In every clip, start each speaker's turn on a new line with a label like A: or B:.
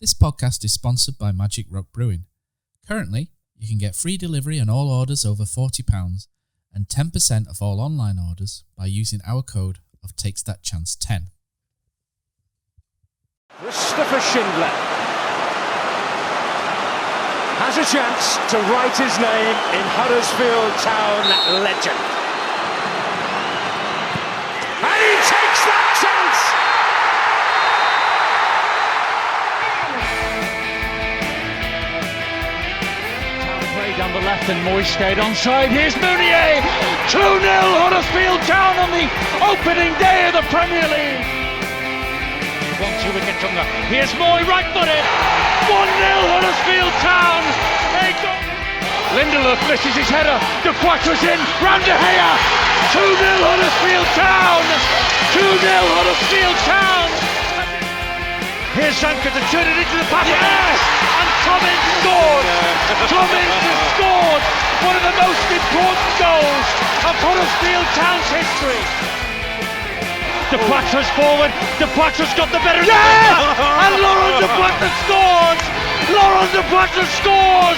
A: This podcast is sponsored by Magic Rock Brewing. Currently, you can get free delivery on all orders over £40 and 10% of all online orders by using our code of TakesThatChance10.
B: Christopher Schindler has a chance to write his name in Huddersfield Town legend. And he takes that chance! Play down the left and Moy stayed onside. Here's Mounier! 2-0 Huddersfield Town on the opening day of the Premier League. 1-2 wicket Tunga. Here's Moy, right-footed. 1-0 Huddersfield Town. Lindelof misses his header. De Quattro's in. Round De Gea. 2-0 Huddersfield Town. 2-0 Huddersfield Town. Here's Sanka to turn it into the pass. Yes! And Tommins scored. Tommins has scored one of the most important goals of Huddersfield Town's history. De Quattro's forward. De Quattro's got the better. Yes! And Laurent De Quattro scores. Laurent De Quattro scores.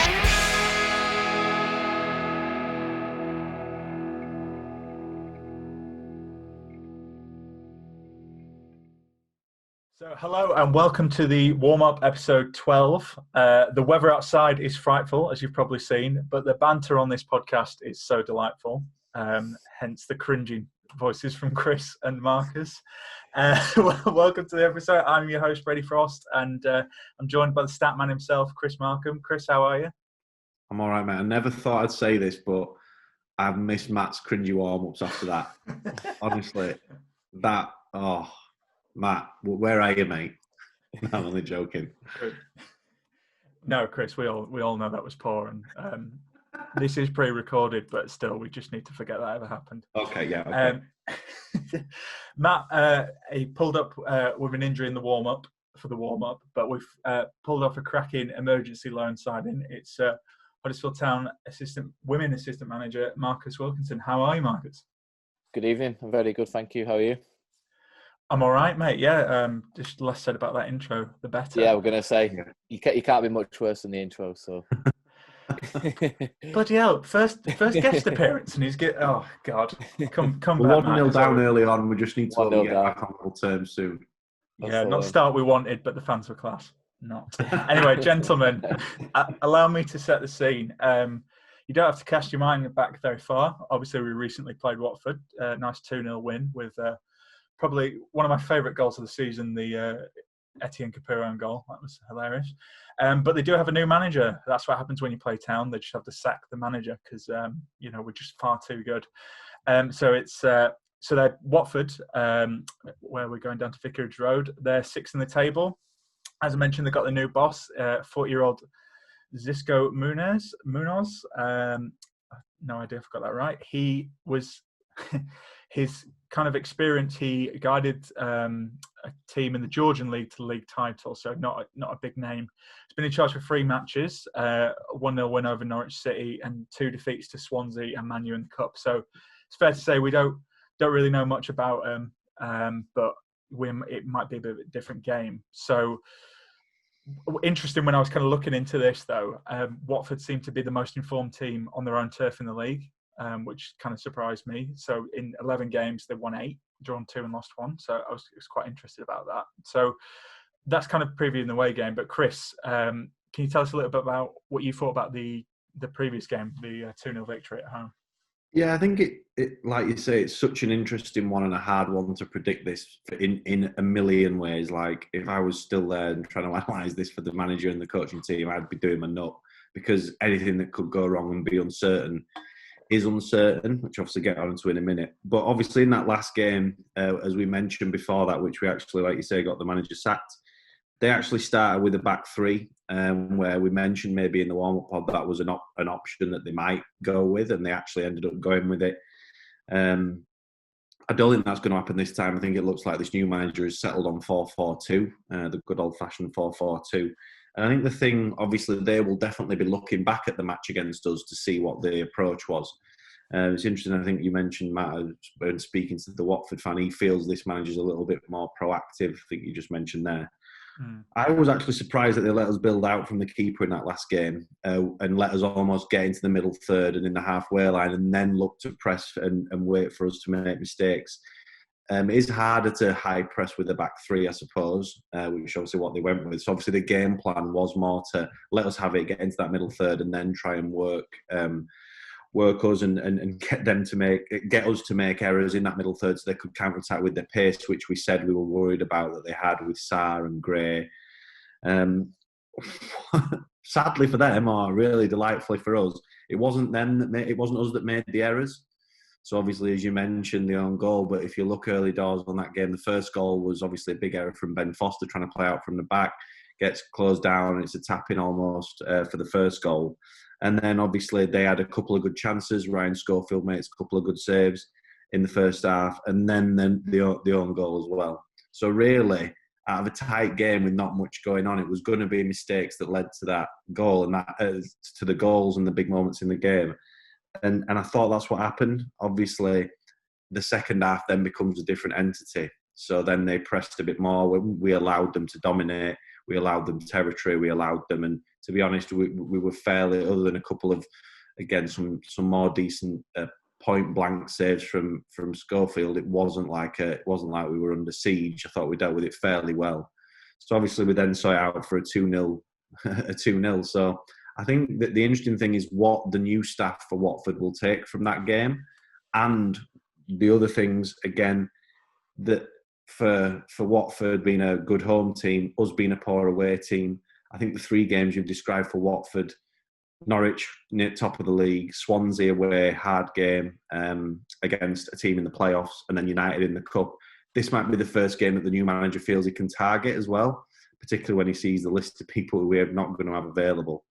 C: So hello and welcome to the warm-up episode 12. The weather outside is frightful, as you've probably seen, but the banter on this podcast is so delightful, hence the cringing voices from Chris and Marcus. Welcome to the episode. I'm your host, Brady Frost, and I'm joined by the stat man himself, Chris Markham. Chris, how are you?
D: I'm all right, mate. I never thought I'd say this, but I've missed Matt's cringy warm-ups after that. Honestly, Matt, where are you, mate? I'm only joking.
C: No, Chris, we all know that was poor, and this is pre-recorded, but still, we just need to forget that ever happened.
D: Okay, yeah. Okay.
C: Matt, he pulled up with an injury in the warm-up, but we've pulled off a cracking emergency loan signing. It's Huddersfield Town women assistant manager, Marcus Wilkinson. How are you, Marcus?
E: Good evening. I'm very good, thank you. How are you?
C: I'm all right, mate. Yeah, just less said about that intro, the better.
E: Yeah, we're going to say, you can't be much worse than the intro, so...
C: Bloody hell, first guest appearance, and he's oh God, come back.
D: We're 1-0 down early on. We just need to get back on full terms soon.
C: Yeah, not the start we wanted, but the fans were class. Not anyway, gentlemen. Allow me to set the scene. You don't have to cast your mind back very far. Obviously, we recently played Watford. Nice 2-0 win with probably one of my favourite goals of the season, the Etienne Capuron goal. That was hilarious. But they do have a new manager. That's what happens when you play Town. They just have to sack the manager because we're just far too good. So they're Watford, where we're going down to Vicarage Road. They're sixth in the table. As I mentioned, they've got the new boss, 40-year-old Xisco Munoz. No idea if I got that right. He was his kind of experience. He guided a team in the Georgian League to the league title, so not a big name. He's been in charge for 3 matches, 1-0 win over Norwich City and 2 defeats to Swansea and Man U in the Cup. So it's fair to say we don't really know much about him, but it might be a bit of a different game. So interesting when I was kind of looking into this, though, Watford seemed to be the most informed team on their own turf in the league, which kind of surprised me. So in 11 games, they won 8, drawn 2 and lost 1. So I was quite interested about that. So that's kind of previewing the away game. But Chris, can you tell us a little bit about what you thought about the previous game, the 2-0 victory at home?
D: Yeah, I think it like you say, it's such an interesting one and a hard one to predict this in a million ways. Like if I was still there and trying to analyse this for the manager and the coaching team, I'd be doing my nut because anything that could go wrong and be uncertain is uncertain, which obviously get on to in a minute. But obviously in that last game, as we mentioned before that, which we actually, like you say, got the manager sacked, they actually started with a back 3, where we mentioned maybe in the warm-up pod that was an option that they might go with, and they actually ended up going with it. I don't think that's going to happen this time. I think it looks like this new manager has settled on 4-4-2, the good old-fashioned 4-4-2. And I think the thing, obviously, they will definitely be looking back at the match against us to see what the approach was. It's interesting, I think you mentioned, Matt, when speaking to the Watford fan, he feels this manager's a little bit more proactive, I think you just mentioned there. I was actually surprised that they let us build out from the keeper in that last game and let us almost get into the middle third and in the halfway line and then look to press and wait for us to make mistakes. It is harder to high press with the back three, I suppose, which obviously what they went with. So obviously the game plan was more to let us have it, get into that middle third and then try and work us and get us to make errors in that middle third so they could counter-attack with their pace, which we said we were worried about that they had with Sarr and Gray. Sadly for them, or really delightfully for us, it wasn't us that made the errors. So obviously, as you mentioned, the own goal. But if you look early doors on that game, the first goal was obviously a big error from Ben Foster trying to play out from the back, gets closed down, and it's a tap-in almost for the first goal. And then obviously they had a couple of good chances. Ryan Schofield made a couple of good saves in the first half, and then the own goal as well. So really, out of a tight game with not much going on, it was going to be mistakes that led to that goal and that to the goals and the big moments in the game. And I thought that's what happened. Obviously, the second half then becomes a different entity. So then they pressed a bit more. We allowed them to dominate. We allowed them territory. We allowed them. And to be honest, we were fairly, other than a couple of, again, some more decent point blank saves from Schofield. It wasn't like we were under siege. I thought we dealt with it fairly well. So obviously we then saw it out for a 2-0. So I think that the interesting thing is what the new staff for Watford will take from that game, and the other things again that for Watford being a good home team, us being a poor away team. I think the three games you've described for Watford: Norwich near top of the league, Swansea away, hard game against a team in the playoffs, and then United in the cup. This might be the first game that the new manager feels he can target as well, particularly when he sees the list of people who we're not going to have available.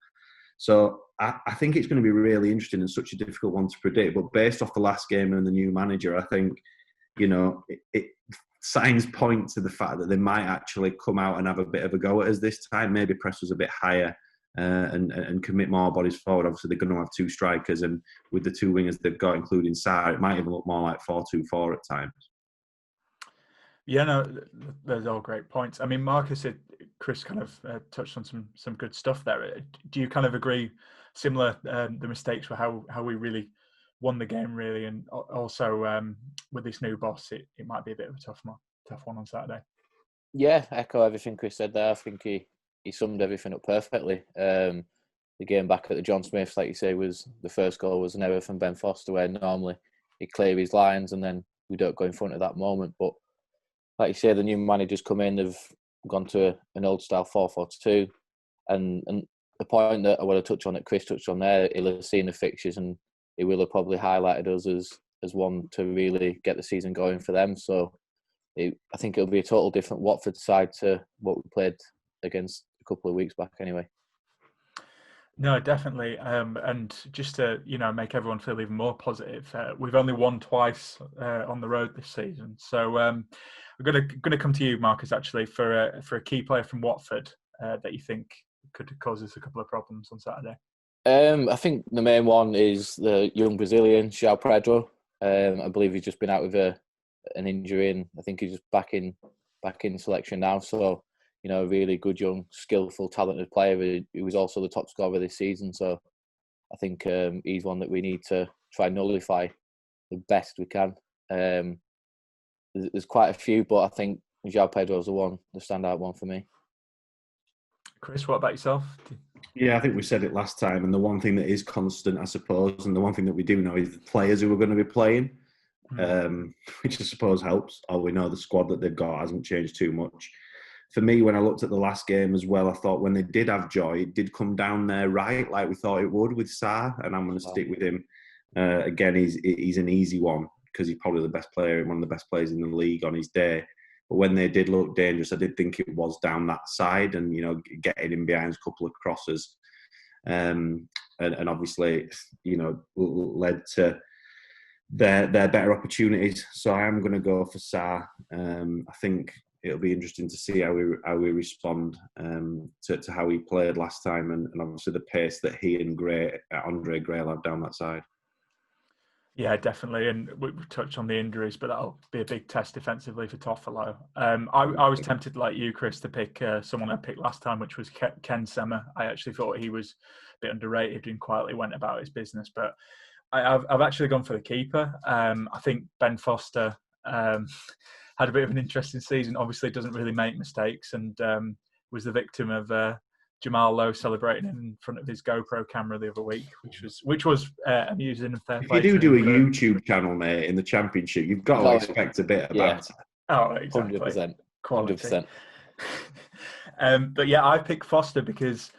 D: So I think it's going to be really interesting and such a difficult one to predict. But based off the last game and the new manager, I think, it signs point to the fact that they might actually come out and have a bit of a go at us this time, maybe press us a bit higher and commit more bodies forward. Obviously, they're going to have two strikers, and with the two wingers they've got, including Sarr, it might even look more like 4-2-4 at times.
C: Yeah, no, those are all great points. I mean, Marcus, Chris kind of touched on some good stuff there. Do you kind of agree, similar, the mistakes were how we really won the game, really, and also with this new boss, it might be a bit of a tough one on Saturday?
E: Yeah, echo everything Chris said there. I think he summed everything up perfectly. The game back at the John Smiths, like you say, was the first goal was an error from Ben Foster, where normally he'd clear his lines and then we don't go in front at that moment. But like you say, the new managers come in, they've gone to an old style 4-4-2, and the point that I want to touch on that Chris touched on there, he'll have seen the fixtures and he will have probably highlighted us as one to really get the season going for them. So I think it'll be a total different Watford side to what we played against a couple of weeks back anyway.
C: No, definitely. And just to, make everyone feel even more positive, we've only won twice on the road this season. So I'm going to come to you, Marcus, actually, for a key player from Watford that you think could cause us a couple of problems on Saturday.
E: I think the main one is the young Brazilian, João Pedro. I believe he's just been out with an injury, and I think he's just back in selection now. So, a really good, young, skillful, talented player who was also the top scorer this season. So I think he's one that we need to try and nullify the best we can. There's quite a few, but I think João Pedro is the standout one for me.
C: Chris, what about yourself?
D: Yeah, I think we said it last time, and the one thing that is constant, I suppose, and the one thing that we do know is the players who are going to be playing, which I suppose helps. Or we know the squad that they've got hasn't changed too much. For me, when I looked at the last game as well, I thought when they did have Joy, it did come down there right, like we thought it would with Sarr, and I'm going to stick with him. Again, he's an easy one because he's probably the best player, one of the best players in the league on his day. But when they did look dangerous, I did think it was down that side and, getting in behind a couple of crosses. And obviously, led to their better opportunities. So I am going to go for Sarr. I think it'll be interesting to see how we respond to how he played last time and obviously the pace that he and Andre Gray will have down that side.
C: Yeah, definitely. And we've touched on the injuries, but that'll be a big test defensively for Toffolo. I was tempted, like you, Chris, to pick someone I picked last time, which was Ken Semmer. I actually thought he was a bit underrated and quietly went about his business. But I've actually gone for the keeper. I think Ben Foster had a bit of an interesting season. Obviously, doesn't really make mistakes and was the victim of Jamal Lowe celebrating in front of his GoPro camera the other week, which was amusing and fair play.
D: If you do a YouTube channel, mate, in the Championship, you've got to expect a bit of banter.
C: Oh, exactly.
E: 100%.
C: Quality. 100%. But yeah, I picked Foster because,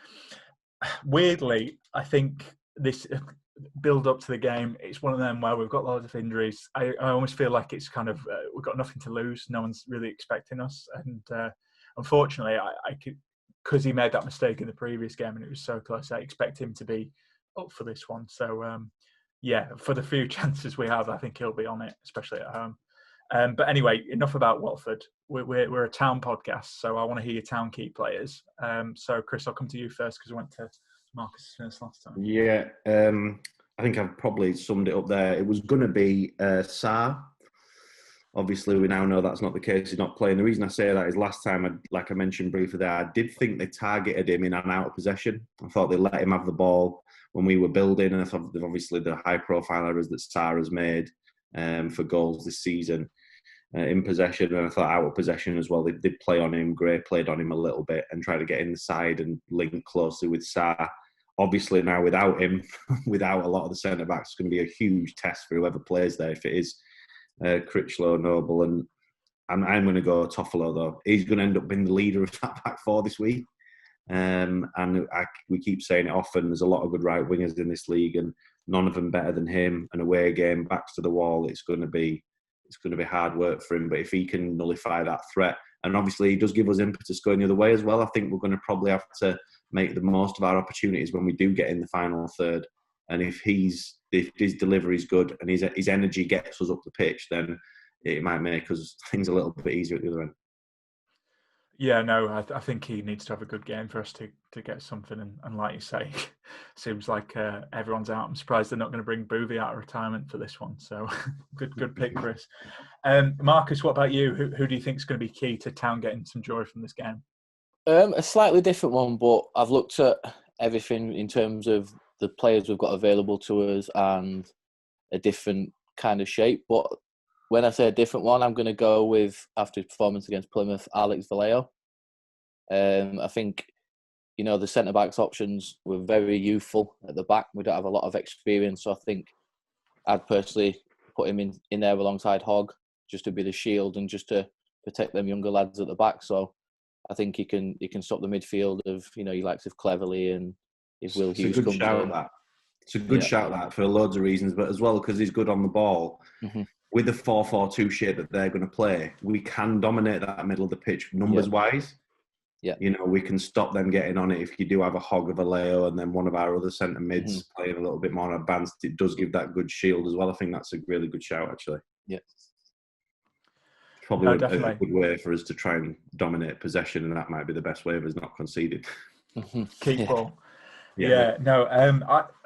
C: weirdly, I think this build up to the game, it's one of them where we've got loads of injuries. I almost feel like it's kind of, we've got nothing to lose. No one's really expecting us. And unfortunately, I could, because he made that mistake in the previous game and it was so close, I expect him to be up for this one. So, yeah, for the few chances we have, I think he'll be on it, especially at home. But anyway, enough about Watford. We're a town podcast, so I want to hear your town key players. So, Chris, I'll come to you first because I went to Marcus first last time.
D: Yeah, I think I've probably summed it up there. It was going to be Sarr. Obviously, we now know that's not the case. He's not playing. The reason I say that is last time, like I mentioned briefly there, I did think they targeted him in and out of possession. I thought they let him have the ball when we were building. And I thought obviously the high-profile errors that Sarr has made for goals this season in possession. And I thought out of possession as well. They did play on him. Gray played on him a little bit and tried to get inside and link closely with Sarr. Obviously now without him, without a lot of the centre-backs, it's going to be a huge test for whoever plays there. If it is Critchlow, Noble, and I'm going to go Toffolo though. He's going to end up being the leader of that back four this week. And we keep saying it often. There's a lot of good right wingers in this league, and none of them better than him. An away game, backs to the wall. It's going to be hard work for him. But if he can nullify that threat, and obviously he does give us impetus going the other way as well. I think we're going to probably have to make the most of our opportunities when we do get in the final third. And if his delivery is good and his energy gets us up the pitch, then it might make us things a little bit easier at the other end.
C: Yeah, no, I think he needs to have a good game for us to get something. And like you say, seems like everyone's out. I'm surprised they're not going to bring Boovy out of retirement for this one. So good pick, Chris. Marcus, what about you? Who do you think is going to be key to Town getting some joy from this game?
E: A slightly different one, but I've looked at everything in terms of the players we've got available to us and a different kind of shape. But when I say a different one, I'm going to go with, after his performance against Plymouth, Alex Vallejo. I think, the centre-backs options were very youthful at the back. We don't have a lot of experience, so I think I'd personally put him in there alongside Hogg, just to be the shield and just to protect them younger lads at the back. So I think he can stop the midfield of, he likes of Cleverley and if Will Hughes comes in.
D: It's a good shout that for loads of reasons, but as well because he's good on the ball. Mm-hmm. With the 4-4-2 shape that they're going to play, we can dominate that middle of the pitch numbers-wise.
E: Yeah.
D: We can stop them getting on it. If you do have a Hogg of a Leo and then one of our other centre mids playing a little bit more advanced, it does give that good shield as well. I think that's a really good shout, actually.
E: Yeah.
D: Probably a good way for us to try and dominate possession, and that might be the best way of us not conceded.
C: Keep ball. Yeah, no,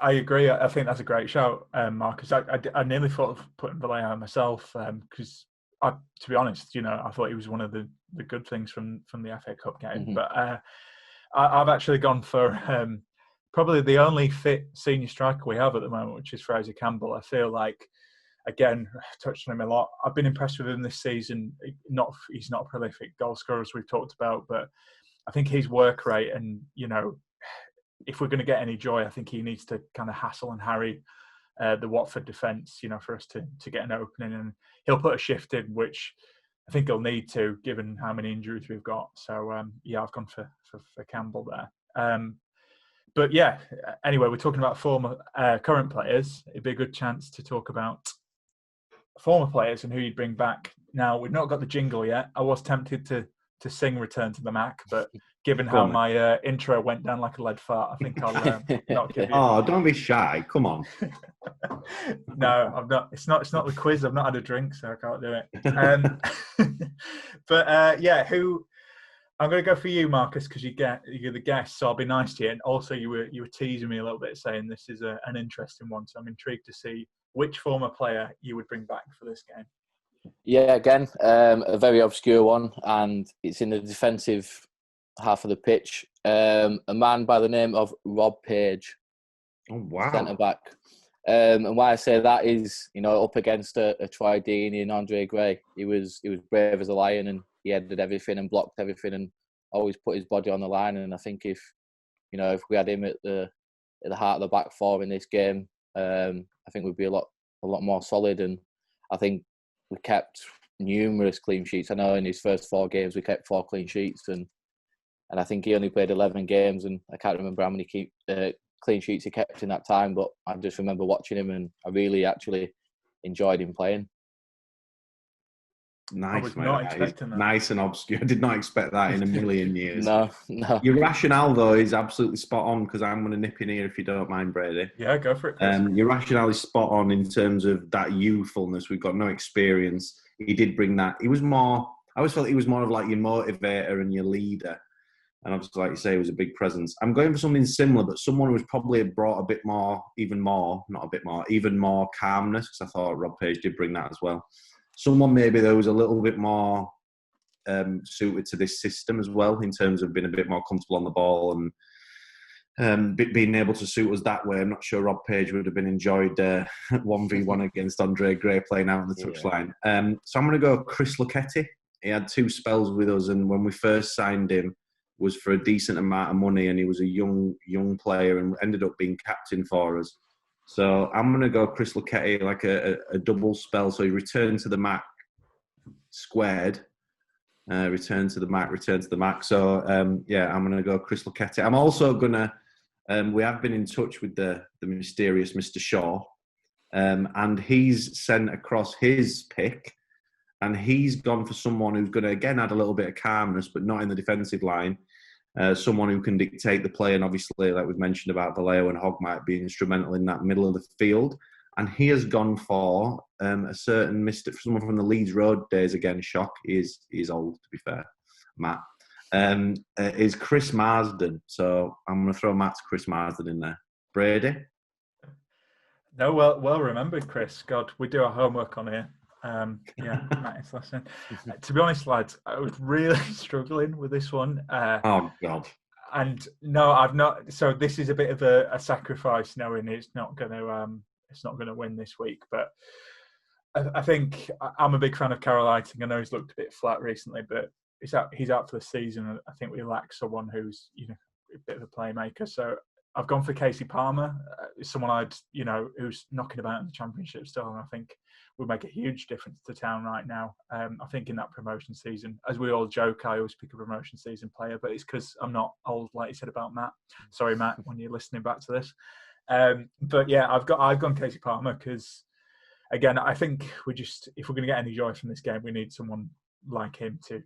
C: I agree. I think that's a great shout, Marcus. I nearly thought of putting Vallejo myself because, to be honest, I thought he was one of the good things from the FA Cup game. Mm-hmm. But I've actually gone for probably the only fit senior striker we have at the moment, which is Fraser Campbell. I feel like, again, I've touched on him a lot. I've been impressed with him this season. He's not a prolific goal scorer, as we've talked about, but I think his work rate and, if we're going to get any joy, I think he needs to kind of hassle and harry the Watford defence, for us to get an opening. And he'll put a shift in, which I think he'll need to, given how many injuries we've got. So, I've gone for Campbell there. But, yeah, anyway, we're talking about former current players. It'd be a good chance to talk about former players and who you'd bring back. Now, we've not got the jingle yet. I was tempted to sing Return to the Mac, but given how my intro went down like a lead fart, I think I'll not give you...
D: Oh, don't be shy. Come on.
C: No, I'm not. It's not the quiz. I've not had a drink, so I can't do it. But, who... I'm going to go for you, Marcus, because you're the guest, so I'll be nice to you. And also, you were teasing me a little bit, saying this is an interesting one, so I'm intrigued to see which former player you would bring back for this game?
E: Yeah, again, a very obscure one, and it's in the defensive half of the pitch. A man by the name of Rob Page.
D: Oh, wow.
E: Centre back. And why I say that is, up against a Troy Deeney and Andre Gray, he was brave as a lion, and he headed everything and blocked everything and always put his body on the line. And I think if we had him at the heart of the back four in this game, I think we'd be a lot more solid. And I think we kept numerous clean sheets. I know in his first 4 games we kept 4 clean sheets, and I think he only played 11 games, and I can't remember how many clean sheets he kept in that time, but I just remember watching him, and I really actually enjoyed him playing.
D: Nice,
C: I was
D: mate.
C: not expecting that.
D: Nice and obscure. I did not expect that in a million years.
E: No.
D: Your rationale, though, is absolutely spot on, because I'm going to nip in here if you don't mind, Brady.
C: Yeah, go for it, Chris.
D: Your rationale is spot on in terms of that youthfulness. We've got no experience. He did bring that. I always felt he was more of like your motivator and your leader. And obviously, like you say, he was a big presence. I'm going for something similar, but someone who's probably brought even more calmness, because I thought Rob Page did bring that as well. Someone maybe that was a little bit more suited to this system as well, in terms of being a bit more comfortable on the ball and being able to suit us that way. I'm not sure Rob Page would have been enjoyed 1v1 against Andre Gray playing out on the touchline. So I'm going to go Chris Lucchetti. He had 2 spells with us, and when we first signed him, was for a decent amount of money, and he was a young player and ended up being captain for us. So I'm going to go Chris Lucchetti, like a double spell. So he returned to the Mac squared, return to the Mac. So, I'm going to go Chris Lucchetti. I'm also going to, we have been in touch with the mysterious Mr. Shaw, and he's sent across his pick, and he's gone for someone who's going to, again, add a little bit of calmness, but not in the defensive line. Someone who can dictate the play, and obviously, like we've mentioned about Vallejo and Hogg, might be instrumental in that middle of the field. And he has gone for a certain someone from the Leeds Road days. Again, shock. He's old, to be fair, Matt. Is Chris Marsden. So I'm going to throw Matt's Chris Marsden in there. Brady?
C: No, well remembered, Chris. God, we do our homework on here. Nice lesson. To be honest, lads, I was really struggling with this one.
D: Oh God!
C: And no, I've not. So this is a bit of a sacrifice, knowing it's not going to win this week. But I think I'm a big fan of Carol Eiting. I know he's looked a bit flat recently, but he's out for the season. I think we lack someone who's a bit of a playmaker. So I've gone for Casey Palmer, someone who's knocking about in the Championship still, and I think would make a huge difference to Town right now. I think in that promotion season, as we all joke, I always pick a promotion season player, but it's because I'm not old, like you said about Matt. Sorry, Matt, when you're listening back to this. But yeah, I've gone Casey Palmer because, again, I think if we're going to get any joy from this game, we need someone like him to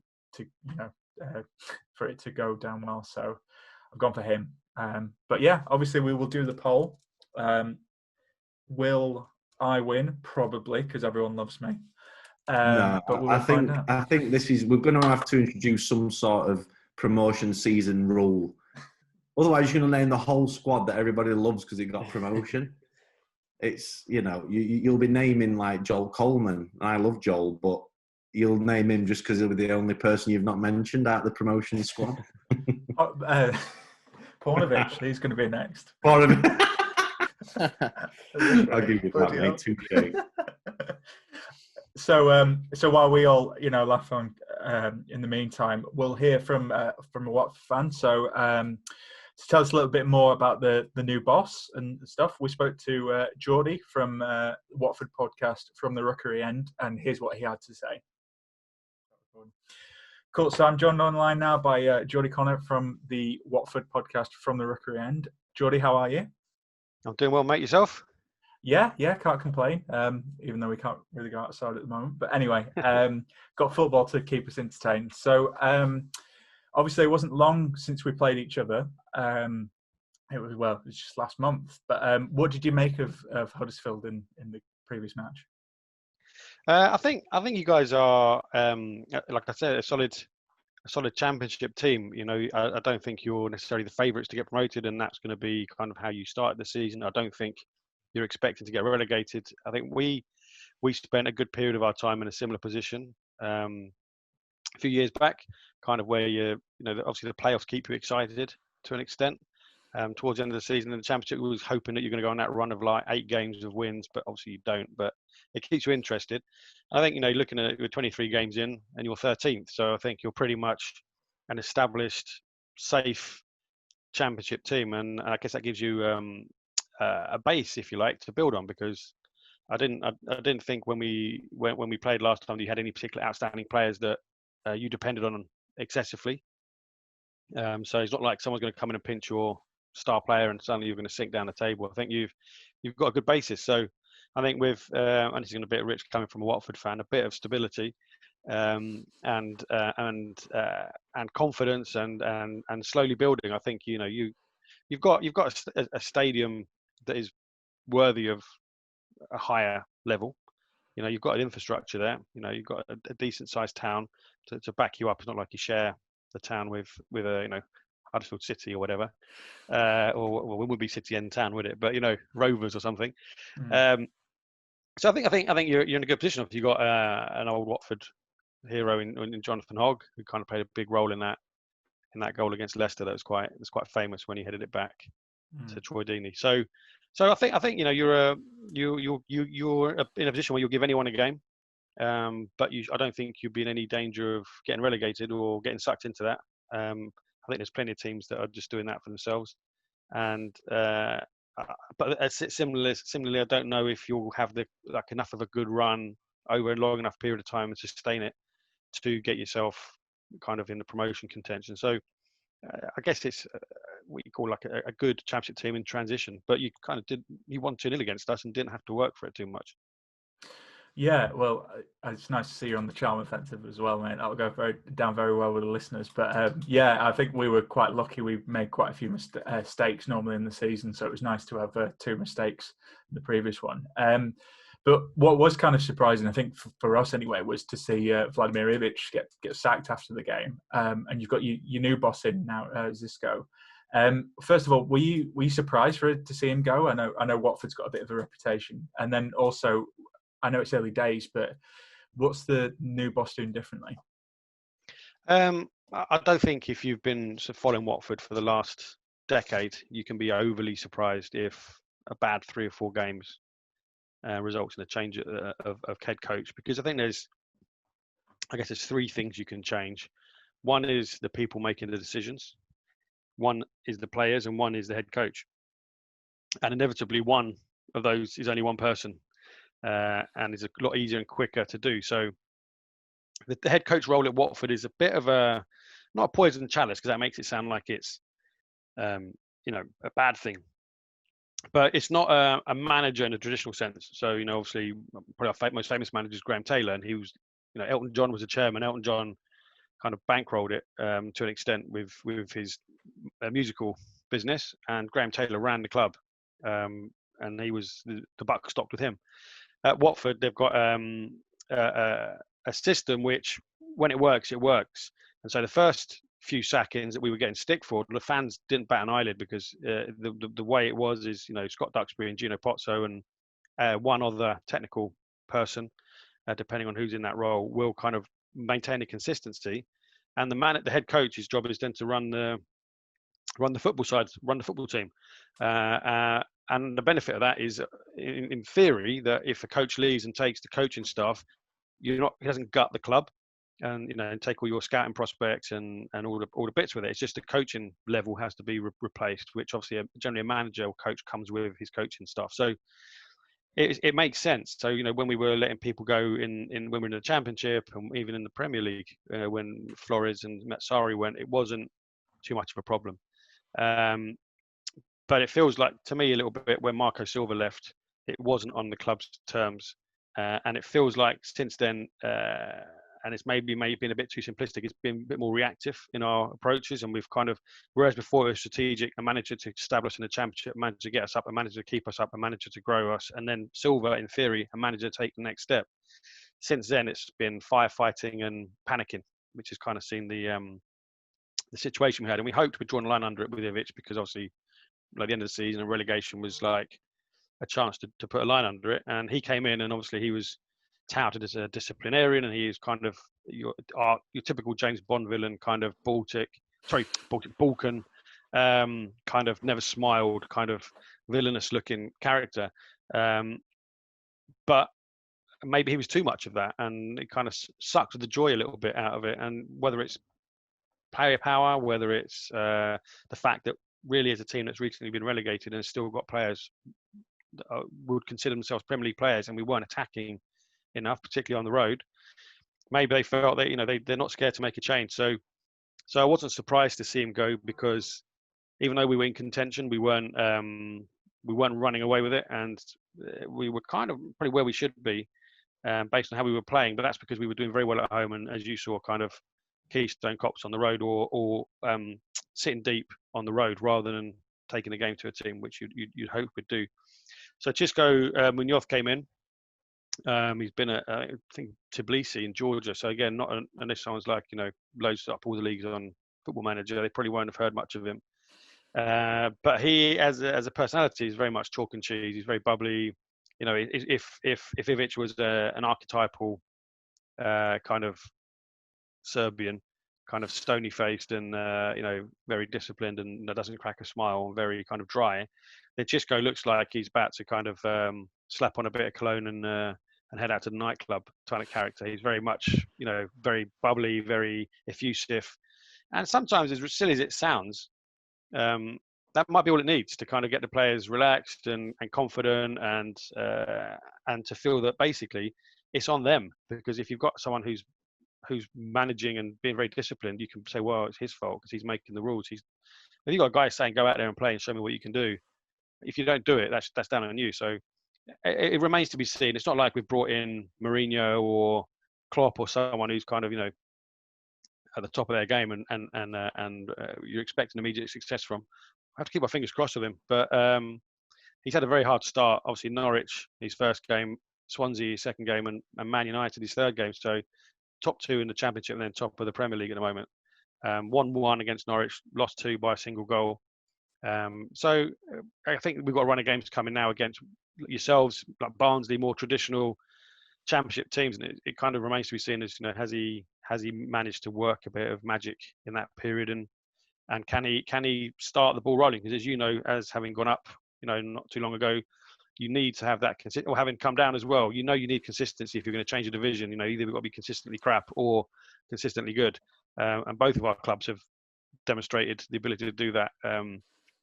C: for it to go down well. So I've gone for him. But yeah, obviously we will do the poll. Will I win? Probably, because everyone loves me.
D: No,
C: but
D: I think this is, we're going to have to introduce some sort of promotion season rule. Otherwise, you're going to name the whole squad that everybody loves because it got promotion. It's, you'll be naming like Joel Coleman. I love Joel, but you'll name him just because he'll be the only person you've not mentioned out of the promotion squad.
C: Paunovic, he's going to be next.
D: Paunovic. I'll give you that, mate. Touche.
C: So while we all, laugh on, in the meantime, we'll hear from a Watford fan. So to tell us a little bit more about the new boss and stuff, we spoke to Geordie from Watford podcast From the Rookery End, and here's what he had to say. Cool. So I'm joined online now by Geordie Connor from the Watford podcast From the Rookery End. Geordie, how are you?
F: I'm doing well, mate. Yourself?
C: Yeah, can't complain, even though we can't really go outside at the moment. But anyway, got football to keep us entertained. So obviously it wasn't long since we played each other. It was just last month. But what did you make of Huddersfield in the previous match?
F: I think you guys are, like I said, a solid championship team. I don't think you're necessarily the favourites to get promoted, and that's going to be kind of how you started the season. I don't think you're expecting to get relegated. I think we spent a good period of our time in a similar position a few years back, kind of where obviously the playoffs keep you excited to an extent. Towards the end of the season in the Championship, we was hoping that you're going to go on that run of like 8 games of wins, but obviously you don't. But it keeps you interested. I think, looking at it, you're 23 games in and you're 13th. So I think you're pretty much an established, safe Championship team. And I guess that gives you a base, if you like, to build on, because I didn't think when we played last time that you had any particular outstanding players that you depended on excessively. So it's not like someone's going to come in and pinch your star player and suddenly you're going to sink down the table. I think you've got a good basis. So I think with and this is going to be a bit rich coming from a Watford fan, a bit of stability and confidence and slowly building. I think you've got a stadium that is worthy of a higher level. You've got an infrastructure there. You've got a decent sized town to back you up. It's not like you share the town with Huddersfield City or whatever, or we would be City End town, would it? But Rovers or something. So I think you're in a good position. You've got an old Watford hero in Jonathan Hogg, who kind of played a big role in that goal against Leicester. That was quite famous when he headed it back to Troy Deeney. So I think you're in a position where you'll give anyone a game. But I don't think you'd be in any danger of getting relegated or getting sucked into that. I think there's plenty of teams that are just doing that for themselves. And but similarly, I don't know if you'll have enough of a good run over a long enough period of time and sustain it to get yourself kind of in the promotion contention. So I guess it's what you call like a good Championship team in transition. But you kind of you won 2-0 against us and didn't have to work for it too much.
C: Yeah, well, it's nice to see you on the charm offensive as well, mate. That'll go down very well with the listeners. But yeah, I think we were quite lucky. We made quite a few mistakes normally in the season, so it was nice to have 2 mistakes in the previous one. But what was kind of surprising, I think, for us anyway, was to see Vladimir Ivic get sacked after the game. And you've got your new boss in now, Zisco. First of all, were you surprised to see him go? I know Watford's got a bit of a reputation, and then also, I know it's early days, but what's the new boss doing differently?
F: I don't think if you've been following Watford for the last decade, you can be overly surprised if a bad 3 or 4 games results in a change of head coach, because I think there's 3 things you can change. One is the people making the decisions, one is the players, and one is the head coach. And inevitably, one of those is only one person. And is a lot easier and quicker to do. So the head coach role at Watford is a bit of not a poison chalice, because that makes it sound like it's a bad thing. But it's not a manager in a traditional sense. So obviously, probably our most famous manager is Graham Taylor, and he was Elton John was the chairman. Elton John kind of bankrolled it to an extent with his musical business, and Graham Taylor ran the club, and he was the buck stopped with him. At Watford, they've got a system which, when it works, it works. And so the first few sackings that we were getting stick for, the fans didn't bat an eyelid, because the way it was is, Scott Duxbury and Gino Pozzo and one other technical person, depending on who's in that role, will kind of maintain the consistency. And the head coach's job is then to run the football side, run the football team. And the benefit of that is, in theory, that if a coach leaves and takes the coaching staff, he doesn't gut the club, and and take all your scouting prospects and all the bits with it. It's just the coaching level has to be replaced, which obviously generally a manager or coach comes with his coaching staff. So it makes sense. So when we were letting people go in when we were in the Championship and even in the Premier League, when Flores and Matsari went, it wasn't too much of a problem. But it feels like, to me, a little bit when Marco Silva left, it wasn't on the club's terms. And it feels like since then, and it's maybe been a bit too simplistic, it's been a bit more reactive in our approaches. And we've kind of, whereas before it was strategic, a manager to establish in the Championship, a manager to get us up, a manager to keep us up, a manager to grow us, and then Silva, in theory, a manager to take the next step. Since then, it's been firefighting and panicking, which has kind of seen the situation we had. And we hoped we'd drawn a line under it with Ivic, because obviously, like the end of the season, and relegation was like a chance to put a line under it. And he came in, and obviously he was touted as a disciplinarian, and he is kind of your typical James Bond villain, kind of Balkan, kind of never smiled, kind of villainous looking character. But maybe he was too much of that, and it kind of sucked the joy a little bit out of it. And whether it's player power, whether it's the fact that really as a team that's recently been relegated and still got players that would consider themselves Premier League players, and we weren't attacking enough, particularly on the road, maybe they felt that they're not scared to make a change. So I wasn't surprised to see him go, because even though we were in contention, we weren't running away with it, and we were kind of probably where we should be based on how we were playing. But that's because we were doing very well at home, and as you saw, kind of Keystone Cops on the road, or sitting deep on the road rather than taking the game to a team, which you'd hope would do. So Xisco Munoz came in. He's been at, I think, Tbilisi in Georgia. So again, unless someone's like, loads up all the leagues on Football Manager, they probably won't have heard much of him. But he, as a personality, is very much chalk and cheese. He's very bubbly. If Ivic was an archetypal kind of Serbian, kind of stony faced and very disciplined and doesn't crack a smile and very kind of dry, then Xisco looks like he's about to kind of slap on a bit of cologne and head out to the nightclub kind of character. He's very much very bubbly, very effusive, and sometimes, as silly as it sounds, that might be all it needs to kind of get the players relaxed and confident, and to feel that basically it's on them. Because if you've got someone who's managing and being very disciplined, you can say, well, it's his fault because he's making the rules. If you've got a guy saying, go out there and play and show me what you can do, if you don't do it, that's down on you. So it remains to be seen. It's not like we've brought in Mourinho or Klopp or someone who's kind of at the top of their game and you're expecting immediate success from. I have to keep my fingers crossed with him. But he's had a very hard start. Obviously Norwich, his first game, Swansea, his second game, and Man United, his third game. So top two in the Championship and then top of the Premier League at the moment. 1-1 against Norwich, lost 2 by a single goal. So I think we've got a run of games coming now against yourselves, like Barnsley, more traditional Championship teams, and it kind of remains to be seen as has he managed to work a bit of magic in that period, and can he start the ball rolling? Because as you know, as having gone up not too long ago, you need to have that or having come down as well. You need consistency if you're going to change a division. Either we've got to be consistently crap or consistently good, and both of our clubs have demonstrated the ability to do that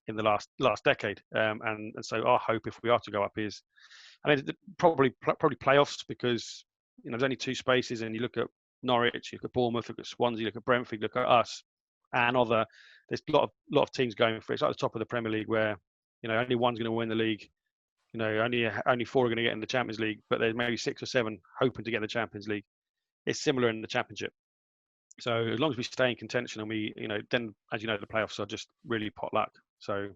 F: in the last decade. And so our hope, if we are to go up, is probably playoffs, because there's only 2 spaces, and you look at Norwich, you look at Bournemouth, look at Swansea, look at Brentford, look at us, and there's a lot of teams going for it. It's like the top of the Premier League, where only one's going to win the league. Only 4 are going to get in the Champions League, but there's maybe 6 or 7 hoping to get in the Champions League. It's similar in the Championship. So as long as we stay in contention, and we, then as the playoffs are just really pot luck. So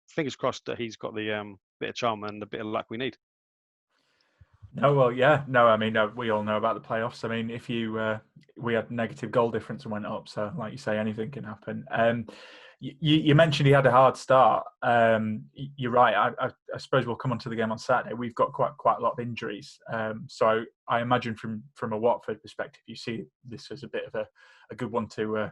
F: fingers crossed that he's got the bit of charm and the bit of luck we need.
C: No, well, yeah, no. I mean, we all know about the playoffs. I mean, if we had negative goal difference and went up, so like you say, anything can happen. You mentioned he had a hard start. You're right. I suppose we'll come on to the game on Saturday. We've got quite a lot of injuries. So I imagine from a Watford perspective, you see this as a bit of a good one to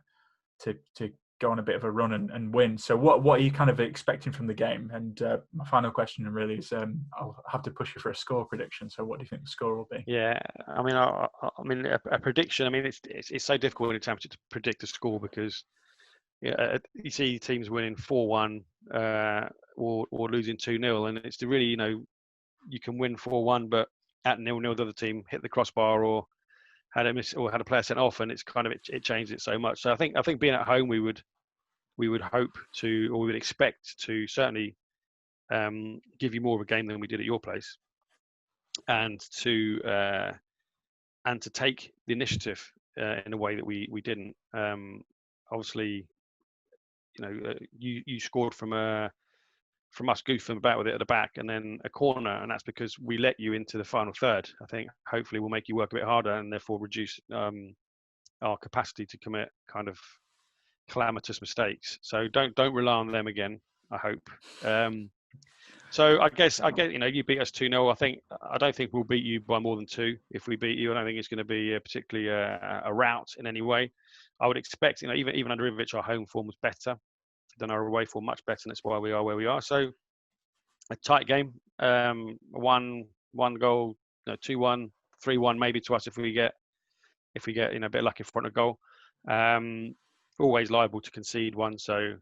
C: go on a bit of a run and win. So what are you kind of expecting from the game? And my final question really is, I'll have to push you for a score prediction. So what do you think the score will be?
F: Yeah, I mean, a prediction. I mean, it's so difficult in a championship to predict a score, because you see teams winning 4-1 or losing 2-0, and it's really you can win 4-1, but at 0-0 the other team hit the crossbar or had a miss or had a player sent off, and it's kind of it changes it so much. So I think being at home, we would hope to, or we would expect to certainly give you more of a game than we did at your place, and to take the initiative in a way that we didn't. Obviously, you scored from us goofing about with it at the back, and then a corner, and that's because we let you into the final third. I think hopefully we'll make you work a bit harder, and therefore reduce our capacity to commit kind of calamitous mistakes. So don't rely on them again, I hope. So I guess you beat us 2-0. I don't think we'll beat you by more than 2. If we beat you, I don't think it's going to be particularly a rout in any way. I would expect, even under Ivovic, our home form was better than our away form, much better, and that's why we are where we are. So a tight game, 1 goal, 2-1, 3-1 maybe to us if we get a bit lucky in front of goal. Always liable to concede one, so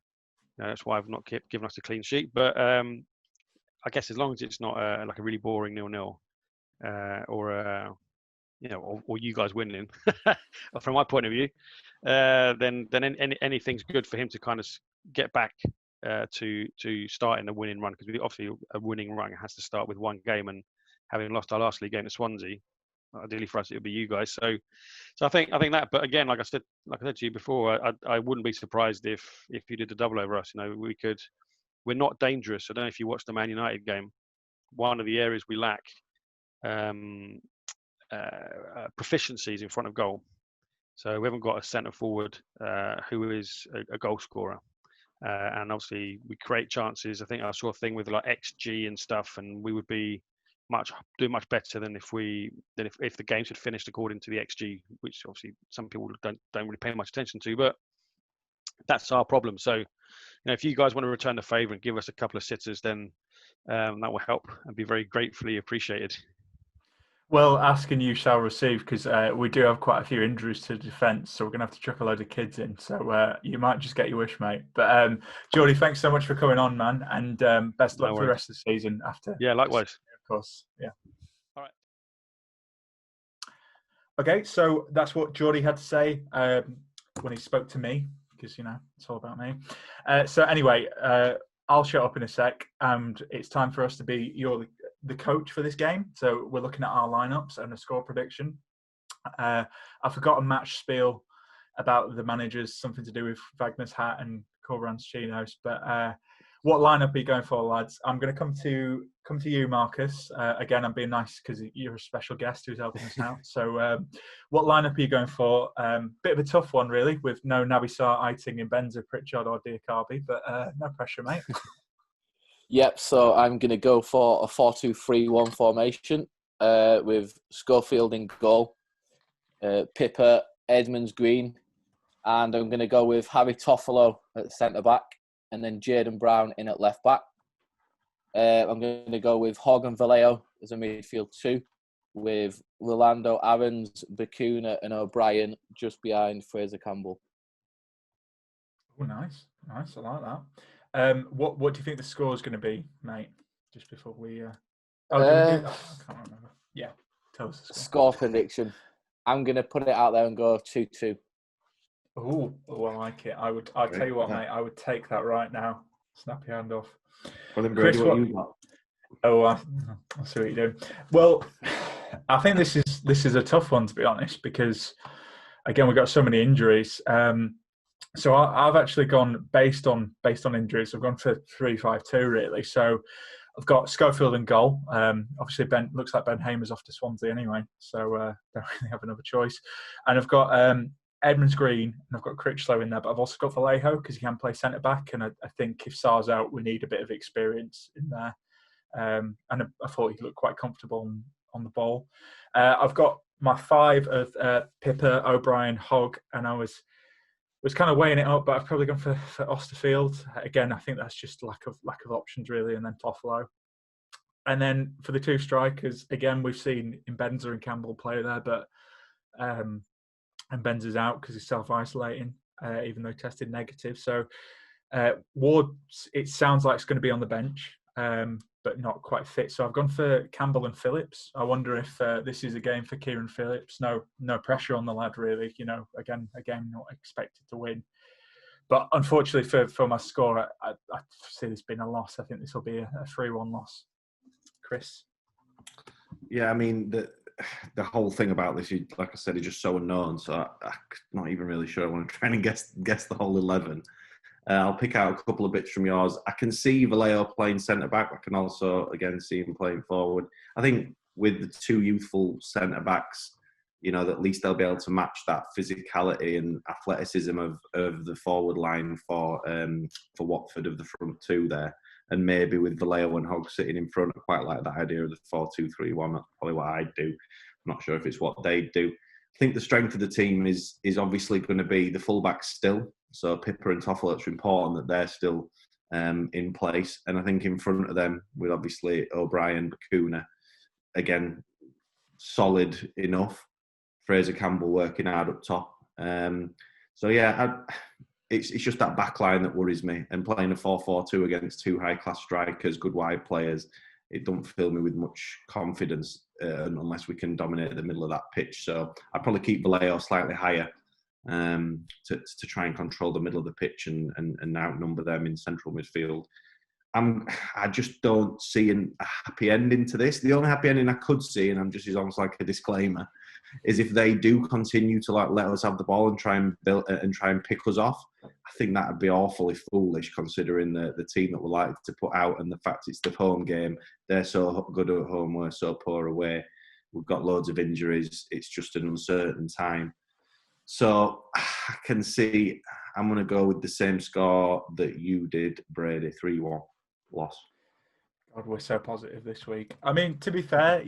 F: that's why I've not given us a clean sheet. But I guess as long as it's not like a really boring 0-0, or you guys winning, from my point of view, then anything's good for him to kind of get back to starting a winning run, because obviously a winning run has to start with one game, and having lost our last league game to Swansea, ideally for us it would be you guys. So I think that. But again, like I said to you before, I wouldn't be surprised if you did a double over us. We're not dangerous. I don't know if you watched the Man United game. One of the areas we lack proficiencies in front of goal. So we haven't got a centre forward who is a goal scorer. And obviously we create chances. I think I saw a thing with like XG and stuff, and we would be do much better than if the games had finished according to the XG, which obviously some people don't really pay much attention to. But that's our problem. So if you guys want to return the favour and give us a couple of sitters, then that will help and be very gratefully appreciated.
C: Well, ask and you shall receive, because we do have quite a few injuries to the defence, so we're going to have to chuck a load of kids in. So you might just get your wish, mate. But Geordie, thanks so much for coming on, man, and best luck for the rest of the season after.
F: Yeah, likewise.
C: Of course, yeah.
F: All right.
C: Okay, so that's what Geordie had to say when he spoke to me, because, it's all about me. So anyway, I'll shut up in a sec, and it's time for us to be the coach for this game. So we're looking at our lineups and a score prediction. I forgot a match spiel about the managers, something to do with Wagner's hat and Corberan's chinos. But what lineup are you going for, lads? I'm going to come to you, Marcus. Again, I'm being nice because you're a special guest who's helping us out. So what lineup are you going for? Bit of a tough one, really, with no Nabisar, Eiting, and Benza, Pritchard or Diakabi, but no pressure, mate.
E: Yep, so I'm going to go for a 4-2-3-1 formation with Schofield in goal, Pippa, Edmonds, Green, and I'm going to go with Harry Toffolo at centre-back, and then Jayden Brown in at left-back. I'm going to go with Hogan Vallejo as a midfield 2, with Rolando Aarons, Bakuna and O'Brien just behind Fraser Campbell.
C: Oh, nice. I like that. What do you think the score is going to be, mate? Just before we... I can't remember. Yeah, tell us the
E: score prediction. I'm going to put it out there and go 2-2.
C: Oh, I like it. I'll tell you what, mate, I would take that right now. Snap your hand off.
D: Well, then, Brady, what you got?
C: Oh, I see what you're doing. Well, I think this is a tough one, to be honest, because, again, we've got so many injuries. So I've actually gone based on injuries. I've gone for 3-5-2 really. So I've got Schofield in goal. Obviously looks like Ben Hamer's off to Swansea anyway, so don't really have another choice. And I've got Edmonds, Green, and I've got Critchlow in there. But I've also got Vallejo because he can play centre back, and I think if Sarr's out, we need a bit of experience in there. And I thought he looked quite comfortable on the ball. I've got my 5 of Pippa, O'Brien, Hogg, and I was kind of weighing it up, but I've probably gone for Osterfield. Again, I think that's just lack of options really, and then Toffolo. And then for the 2 strikers, again, we've seen Benza and Campbell play there, but and Benza's out because he's self-isolating, even though tested negative. So Ward, it sounds like it's going to be on the bench, but not quite fit. So I've gone for Campbell and Phillips. I wonder if this is a game for Kieran Phillips. No pressure on the lad, really. Again, not expected to win. But unfortunately for my score, I see this being a loss. I think this will be a 3-1 loss. Chris?
D: Yeah, I mean, the whole thing about this, like I said, is just so unknown. So I'm not even really sure. I want to try and guess the whole 11. I'll pick out a couple of bits from yours. I can see Vallejo playing centre-back. I can also, again, see him playing forward. I think with the 2 youthful centre-backs, that at least they'll be able to match that physicality and athleticism of the forward line for Watford of the front two there. And maybe with Vallejo and Hogg sitting in front, I quite like that idea of the 4-2-3-1. That's probably what I'd do. I'm not sure if it's what they'd do. I think the strength of the team is obviously going to be the fullbacks still. So Pippa and Toffolo, it's important that they're still in place. And I think in front of them, with obviously O'Brien, Bacuna, again, solid enough. Fraser Campbell working hard up top. It's just that back line that worries me. And playing a 4-4-2 against two high-class strikers, good wide players, it don't fill me with much confidence unless we can dominate the middle of that pitch. So I'd probably keep Vallejo slightly higher to try and control the middle of the pitch and outnumber them in central midfield. I just don't see a happy ending to this. The only happy ending I could see, and is almost like a disclaimer, is if they do continue to let us have the ball and try and build and try and pick us off. I think that would be awfully foolish considering the team that we're likely to put out and the fact it's the home game. They're so good at home, we're so poor away. We've got loads of injuries. It's just an uncertain time. So I can see I'm going to go with the same score that you did, Brady, 3-1 loss.
C: God, we're so positive this week. I mean, to be fair,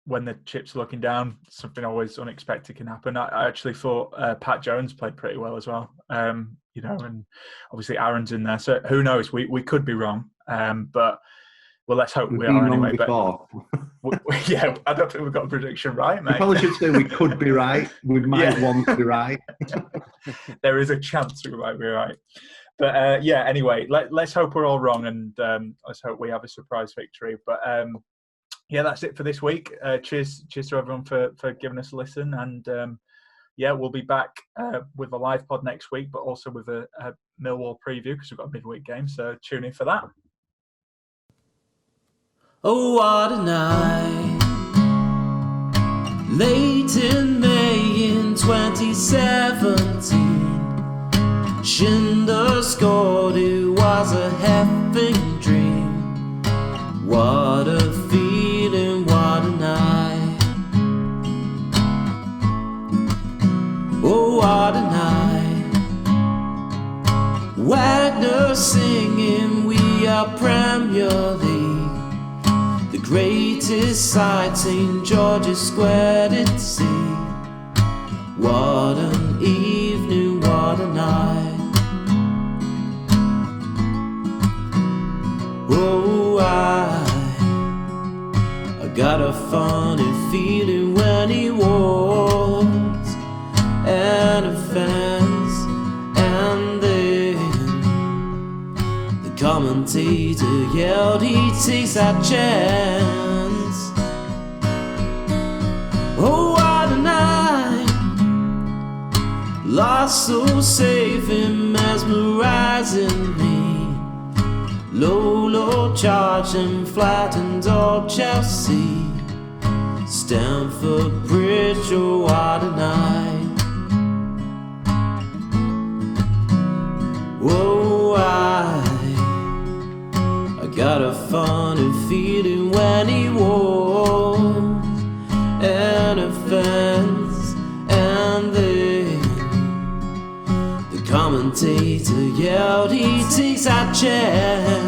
C: when the chips are looking down, something always unexpected can happen. I actually thought Pat Jones played pretty well as well, and obviously Aaron's in there. So who knows? We could be wrong, but let's hope we are anyway. But I don't think we've got a prediction right, mate.
D: We probably should say we could be right. We might want to be right.
C: There is a chance we might be right. But anyway, let's hope we're all wrong, and let's hope we have a surprise victory. But that's it for this week. Cheers to everyone for giving us a listen. And we'll be back with a live pod next week, but also with a Millwall preview because we've got a midweek game. So tune in for that.
G: Oh, what a night. Late in May in 2017. Schindler scored, it was a heaven dream. What a feeling, what a night. Oh, what a night. Wagner singing, we are Premier League. The greatest sight St. George's Square did see. What an evening, what a night. Oh, I got a funny feeling when he walks and a fence, and then the commentator yelled he takes that chance. Oh, what a night. Lost so safe and mesmerizing me. Low charge and flattened all Chelsea. Stamford Bridge, oh what a night. Whoa, I got a funny feeling when he walks and a fence, and then the commentator yelled he takes that chance.